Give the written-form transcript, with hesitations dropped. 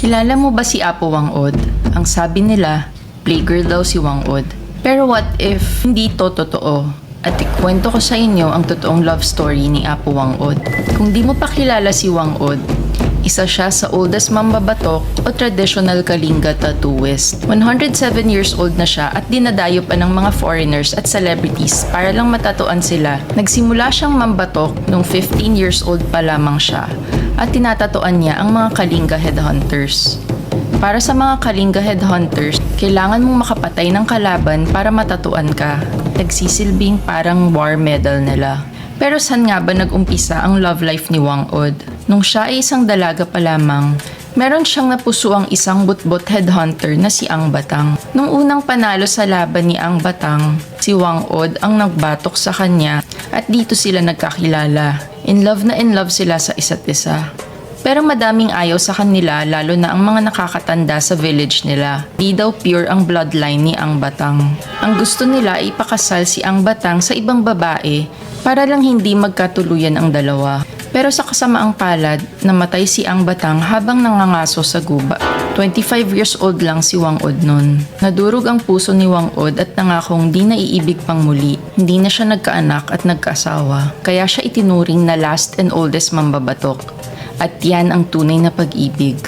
Kilala mo ba si Apo Wang-od? Ang sabi nila, playgirl daw si Wang-od. Pero what if hindi to totoo? At ikwento ko sa inyo ang totoong love story ni Apo Wang-od. Kung di mo pa kilala si Wang-od, isa siya sa oldest mambabatok o traditional Kalinga tattooist. 107 years old na siya at dinadayo pa ng mga foreigners at celebrities para lang matatuan sila. Nagsimula siyang mambatok nung 15 years old pa lamang siya at tinatatuan niya ang mga Kalinga headhunters. Para sa mga Kalinga headhunters, kailangan mong makapatay ng kalaban para matatuan ka. Nagsisilbing parang war medal nila. Pero saan nga ba nag-umpisa ang love life ni Wang-od? Nung siya ay isang dalaga pa lamang, meron siyang napusuang isang butbot headhunter na si Ang Batang. Nung unang panalo sa laban ni Ang Batang, si Wang-od ang nagbatok sa kanya at dito sila nagkakilala. In love sila sa isa't isa. Pero madaming ayaw sa kanila lalo na ang mga nakakatanda sa village nila. Di daw pure ang bloodline ni Ang Batang. Ang gusto nila ay ipakasal si Ang Batang sa ibang babae para lang hindi magkatuluyan ang dalawa. Pero sa kasamaang palad, namatay si Ang Batang habang nangangaso sa guba. 25 years old lang si Wang-od nun. Nadurog ang puso ni Wang-od at nangakong di naiibig pang muli. Hindi na siya nagkaanak at nagkaasawa. Kaya siya itinuring na last and oldest mambabatok. At yan ang tunay na pag-ibig.